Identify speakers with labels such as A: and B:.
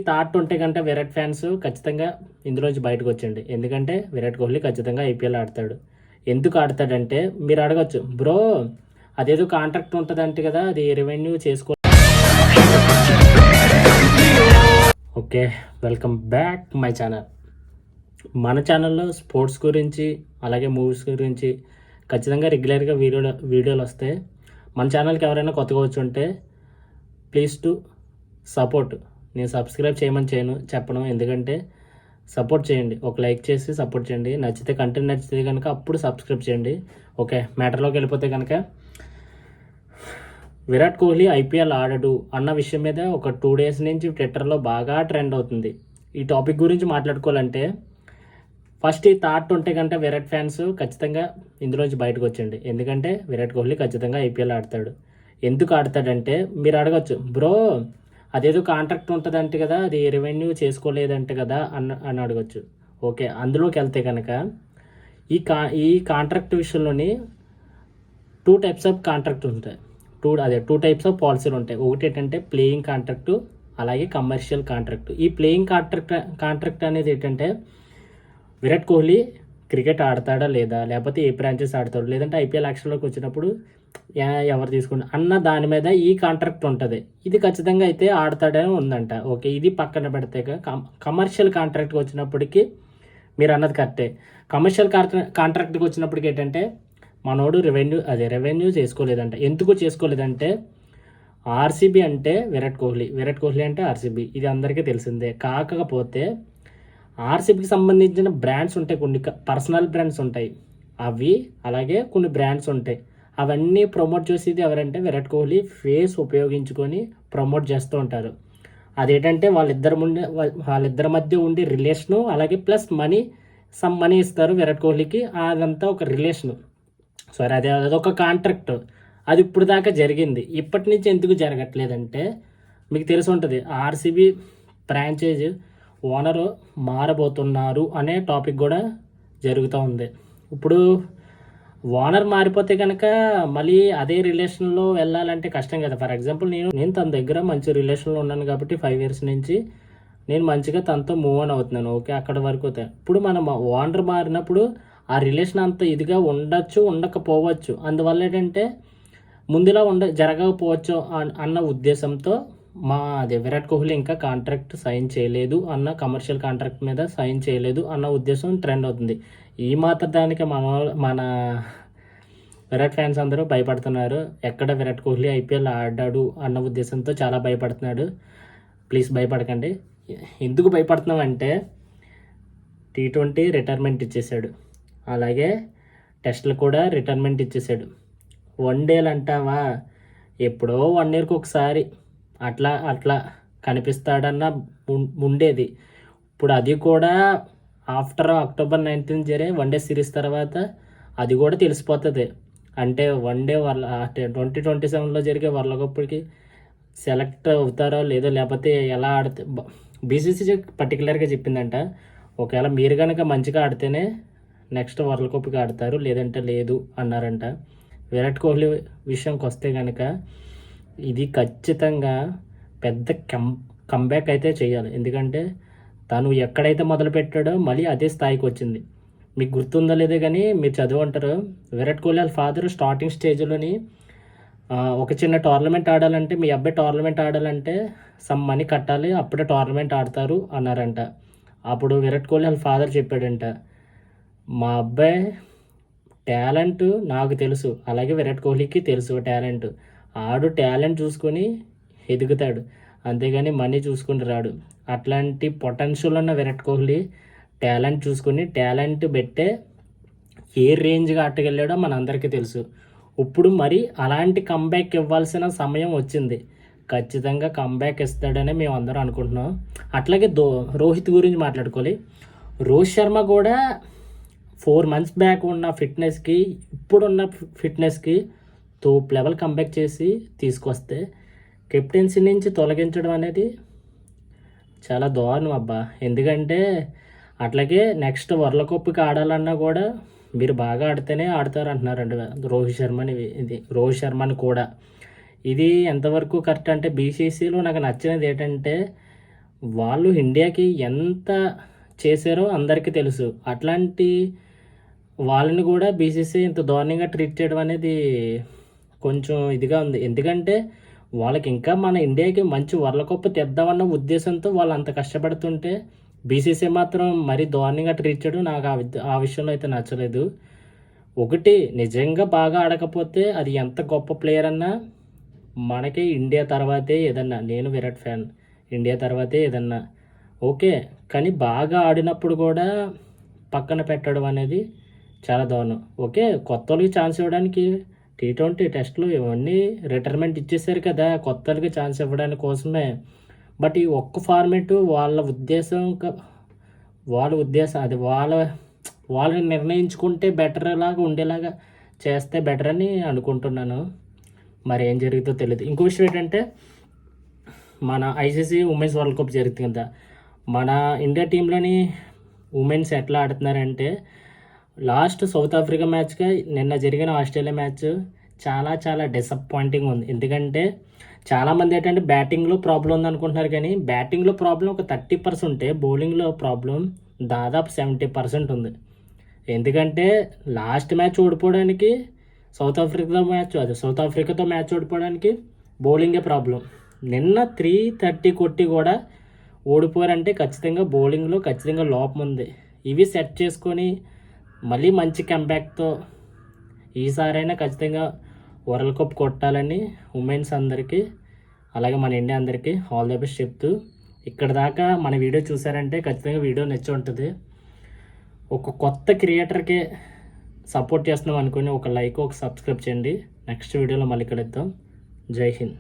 A: Thought ఉంటే కంటే Virat fans ఖచ్చితంగా ఇందులోంచి బయటకు వచ్చండి. ఎందుకంటే విరాట్ కోహ్లీ ఖచ్చితంగా ఐపీఎల్ ఆడతాడు. ఎందుకు ఆడతాడంటే మీరు అడగచ్చు, బ్రో అదేదో కాంట్రాక్ట్ ఉంటుందంటే కదా, అది రెవెన్యూ చేసుకో. Okay, welcome back my channel. మన ఛానల్లో స్పోర్ట్స్ గురించి అలాగే మూవీస్ గురించి ఖచ్చితంగా రెగ్యులర్గా వీడియోలు వస్తాయి. మన ఛానల్కి ఎవరైనా కొత్తగా వచ్చి ఉంటే ప్లీజ్ టు సపోర్ట్. నేను సబ్స్క్రైబ్ చేయమని చెప్పను, ఎందుకంటే సపోర్ట్ చేయండి. ఒక లైక్ చేసి సపోర్ట్ చేయండి. నచ్చితే కంటెంట్ నచ్చితే కనుక అప్పుడు సబ్స్క్రైబ్ చేయండి. ఓకే, మ్యాటర్లోకి వెళ్ళిపోతే కనుక విరాట్ కోహ్లీ ఐపీఎల్ ఆడడు అన్న విషయం మీద ఒక 2 days నుంచి ట్విట్టర్లో బాగా ట్రెండ్ అవుతుంది. ఈ టాపిక్ గురించి మాట్లాడుకోవాలంటే ఫస్ట్ ఈ థాట్ ఉంటే కనుక విరాట్ ఫ్యాన్స్ ఖచ్చితంగా ఇందులోంచి బయటకు వచ్చండి. ఎందుకంటే విరాట్ కోహ్లీ ఖచ్చితంగా ఐపీఎల్ ఆడతాడు. ఎందుకు ఆడతాడంటే మీరు అడగచ్చు, బ్రో అదేదో కాంట్రాక్ట్ ఉంటుందంటే కదా, అది రెవెన్యూ చేసుకోలేదంటే కదా అని అడగచ్చు. ఓకే, అందులోకి వెళ్తే కనుక ఈ కాంట్రాక్ట్ విషయంలోని 2 types ఆఫ్ కాంట్రాక్ట్ ఉంటాయి. 2 types ఆఫ్ పాలసీలు ఉంటాయి. ఒకటి ఏంటంటే ప్లేయింగ్ కాంట్రాక్టు, అలాగే కమర్షియల్ కాంట్రాక్ట్. ఈ ప్లేయింగ్ కాంట్రాక్ట్ అనేది ఏంటంటే విరాట్ కోహ్లీ క్రికెట్ ఆడతాడా లేదా, లేకపోతే ఏ బ్రాంచెస్ ఆడతాడు, లేదంటే ఐపీఎల్ యాక్షన్లోకి వచ్చినప్పుడు ఎవరు తీసుకుంటారు అన్న దాని మీద ఈ కాంట్రాక్ట్ ఉంటుంది. ఇది ఖచ్చితంగా అయితే ఆడతాడని ఉందంట. ఓకే, ఇది పక్కన పెడితే కమర్షియల్ కాంట్రాక్ట్కి వచ్చినప్పటికీ మీరు అన్నది కరెక్టే. కమర్షియల్ కాంట్రాక్ట్కి వచ్చినప్పటికి ఏంటంటే మనోడు రెవెన్యూ చేసుకోలేదంట. ఎందుకు చేసుకోలేదంటే ఆర్సీబీ అంటే విరాట్ కోహ్లీ అంటే ఆర్సీబీ, ఇది అందరికీ తెలిసిందే. కాకపోతే ఆర్సీబీకి సంబంధించిన బ్రాండ్స్ ఉంటాయి, కొన్ని పర్సనల్ బ్రాండ్స్ ఉంటాయి అవి, అలాగే కొన్ని బ్రాండ్స్ ఉంటాయి. అవన్నీ ప్రమోట్ చేసేది ఎవరంటే విరాట్ కోహ్లీ ఫేస్ ఉపయోగించుకొని ప్రమోట్ చేస్తూ ఉంటారు. అదేంటంటే వాళ్ళిద్దరి మధ్య ఉండే రిలేషను, అలాగే ప్లస్ సమ్ మనీ ఇస్తారు విరాట్ కోహ్లీకి. అదంతా ఒక రిలేషను, సారీ అదొక కాంట్రాక్ట్. అది ఇప్పుడు దాకా జరిగింది. ఇప్పటి నుంచి ఎందుకు జరగట్లేదంటే మీకు తెలిసి ఉంటుంది, ఆర్సీబీ ఫ్రాంచైజ్ ఓనరు మారబోతున్నారు అనే టాపిక్ కూడా జరుగుతూ ఉంది. ఇప్పుడు ఓనర్ మారిపోతే కనుక మళ్ళీ అదే రిలేషన్లో వెళ్ళాలంటే కష్టం కదా. ఫర్ ఎగ్జాంపుల్ నేను తన దగ్గర మంచి రిలేషన్లో ఉన్నాను కాబట్టి 5 years నుంచి నేను మంచిగా తనతో మూవ్ ఆన్ అవుతున్నాను. ఓకే, అక్కడ వరకు అవుతాయి. ఇప్పుడు మనం ఓనర్ మారినప్పుడు ఆ రిలేషన్ అంత ఇదిగా ఉండొచ్చు, ఉండకపోవచ్చు. అందువల్ల ఏంటంటే ముందులా జరగకపోవచ్చు అన్న ఉద్దేశంతో విరాట్ కోహ్లీ ఇంకా కాంట్రాక్ట్ సైన్ చేయలేదు అన్న, కమర్షియల్ కాంట్రాక్ట్ మీద సైన్ చేయలేదు అన్న ఉద్దేశం ట్రెండ్ అవుతుంది. ఈ మాత్రం దానికి మన విరాట్ ఫ్యాన్స్ అందరూ భయపడుతున్నారు. ఎక్కడ విరాట్ కోహ్లీ ఐపీఎల్ ఆడాడు అన్న ఉద్దేశంతో చాలా భయపడుతున్నాడు. ప్లీజ్ భయపడకండి. ఎందుకు భయపడుతున్నాం అంటే T20 రిటైర్మెంట్ ఇచ్చేసాడు, అలాగే టెస్ట్లు కూడా రిటైర్మెంట్ ఇచ్చేసాడు. 1 day అంటావా, ఎప్పుడో 1 yearకి ఒకసారి అట్లా కనిపిస్తాడన్న ఉండేది. ఇప్పుడు అది కూడా ఆఫ్టర్ October 19 జరిగే 1 day సిరీస్ తర్వాత అది కూడా తెలిసిపోతుంది. అంటే 1 day 2027లో జరిగే వరల్డ్ కప్కి సెలెక్ట్ అవుతారో లేదో, లేకపోతే ఎలా ఆడితే బీసీసీ పర్టికులర్గా చెప్పిందంట, ఒకవేళ మీరు కనుక మంచిగా ఆడితేనే నెక్స్ట్ వరల్డ్ కప్కి ఆడతారు, లేదంటే లేదు అన్నారంట. విరాట్ కోహ్లీ విషయంకి వస్తే కనుక ఇది ఖచ్చితంగా పెద్ద కంబ్యాక్ అయితే చేయాలి. ఎందుకంటే తను ఎక్కడైతే మొదలు పెట్టాడో మళ్ళీ అదే స్థాయికి వచ్చింది. మీకు గుర్తుందో లేదో కానీ మీరు చదివి ఉంటారు, విరాట్ కోహ్లీ వాళ్ళ ఫాదర్ స్టార్టింగ్ స్టేజ్లోని ఒక చిన్న టోర్నమెంట్ ఆడాలంటే, మీ అబ్బాయి టోర్నమెంట్ ఆడాలంటే సమ్ మనీ కట్టాలి, అప్పుడే టోర్నమెంట్ ఆడతారు అన్నారంట. అప్పుడు విరాట్ కోహ్లీ వాళ్ళ ఫాదర్ చెప్పాడంట, మా అబ్బాయి టాలెంట్ నాకు తెలుసు, అలాగే విరాట్ కోహ్లీకి తెలుసు టాలెంట్. టాలెంట్ చూసుకొని ఎదుగుతాడు, అంతేగాని మనీ చూసుకుని రాడు. అట్లాంటి పొటెన్షియల్ ఉన్న విరాట్ కోహ్లీ టాలెంట్ చూసుకొని టాలెంట్ పెట్టే ఏ రేంజ్గా ఆటకెళ్ళాడో మనందరికీ తెలుసు. ఇప్పుడు మరి అలాంటి కంబ్యాక్ ఇవ్వాల్సిన సమయం వచ్చింది. ఖచ్చితంగా కంబ్యాక్ ఇస్తాడని మేము అందరం అనుకుంటున్నాం. అట్లాగే రోహిత్ గురించి మాట్లాడుకోవాలి. రోహిత్ శర్మ కూడా 4 months బ్యాక్ ఉన్న ఫిట్నెస్కి ఇప్పుడున్న ఫిట్నెస్కి తోప్ లెవెల్ కంబ్యాక్ చేసి తీసుకొస్తే కెప్టెన్సీ నుంచి తొలగించడం అనేది చాలా దారుణం అబ్బా. ఎందుకంటే అట్లాగే నెక్స్ట్ వరల్డ్ కప్కి ఆడాలన్నా కూడా మీరు బాగా ఆడితేనే ఆడతారు అంటున్నారంట రోహిత్ శర్మని కూడా. ఇది ఎంతవరకు కరెక్ట్ అంటే బీసీసీలో నాకు నచ్చినది ఏంటంటే వాళ్ళు ఇండియాకి ఎంత చేశారో అందరికీ తెలుసు. అట్లాంటి వాళ్ళని కూడా బీసీసీ ఇంత దారుణంగా ట్రీట్ చేయడం అనేది కొంచెం ఇదిగా ఉంది. ఎందుకంటే వాళ్ళకి ఇంకా మన ఇండియాకి మంచి వరల్డ్ కప్ తెద్దామన్న ఉద్దేశంతో వాళ్ళు అంత కష్టపడుతుంటే బీసీసీ మాత్రం మరీ దారుణంగా ట్రీట్ చేయడం నాకు ఆ విషయంలో అయితే నచ్చలేదు. ఒకటి, నిజంగా బాగా ఆడకపోతే అది ఎంత గొప్ప ప్లేయర్ అన్నా మనకి ఇండియా తర్వాతే ఏదన్నా, నేను విరాట్ ఫ్యాన్, ఇండియా తర్వాతే ఏదన్నా ఓకే, కానీ బాగా ఆడినప్పుడు కూడా పక్కన పెట్టడం అనేది చాలా దారుణం. ఓకే, కొత్త వాళ్ళకి ఛాన్స్ ఇవ్వడానికి T20 టెస్టులు ఇవన్నీ రిటైర్మెంట్ ఇచ్చేసారు కదా కొత్త వాళ్ళకి ఛాన్స్ ఇవ్వడానికి కోసమే. బట్ ఈ ఒక్క ఫార్మేటు వాళ్ళ ఉద్దేశం అది వాళ్ళని నిర్ణయించుకుంటే బెటర్ లాగా ఉండేలాగా చేస్తే బెటర్ అని అనుకుంటున్నాను. మరి ఏం జరుగుతుందో తెలియదు. ఇంకో విషయం ఏంటంటే మన ఐసీసీ ఉమెన్స్ వరల్డ్ కప్ జరుగుతుంది కదా, మన ఇండియా టీంలోని ఉమెన్స్ ఎట్లా ఆడుతున్నారంటే లాస్ట్ సౌత్ ఆఫ్రికా మ్యాచ్గా నిన్న జరిగిన ఆస్ట్రేలియా మ్యాచ్ చాలా చాలా డిసప్పాయింటింగ్ ఉంది. ఎందుకంటే చాలామంది ఏంటంటే బ్యాటింగ్లో ప్రాబ్లం ఉంది అనుకుంటున్నారు, కానీ బ్యాటింగ్లో ప్రాబ్లం ఒక 30% ఉంటే బౌలింగ్లో ప్రాబ్లం దాదాపు 70% ఉంది. ఎందుకంటే లాస్ట్ మ్యాచ్ ఓడిపోవడానికి సౌత్ ఆఫ్రికాతో మ్యాచ్ ఓడిపోవడానికి బౌలింగే ప్రాబ్లం. నిన్న 330 కొట్టి కూడా ఓడిపోయారంటే ఖచ్చితంగా బౌలింగ్లో ఖచ్చితంగా లోపం ఉంది. ఇవి సెట్ చేసుకొని మళ్ళీ మంచి కంబ్యాక్తో ఈసారైనా ఖచ్చితంగా వరల్డ్ కప్ కొట్టాలని ఉమెన్స్ అందరికీ అలాగే మన ఇండియా అందరికీ ఆల్ ది బెస్ట్ చెప్తూ, ఇక్కడ దాకా మన వీడియో చూసారంటే ఖచ్చితంగా వీడియో నచ్చి ఉంటుంది. ఒక కొత్త క్రియేటర్కి సపోర్ట్ చేస్తున్నాం అనుకుని ఒక లైక్, ఒక సబ్స్క్రైబ్ చేయండి. నెక్స్ట్ వీడియోలో మళ్ళీ కలుద్దాం. జై హింద్.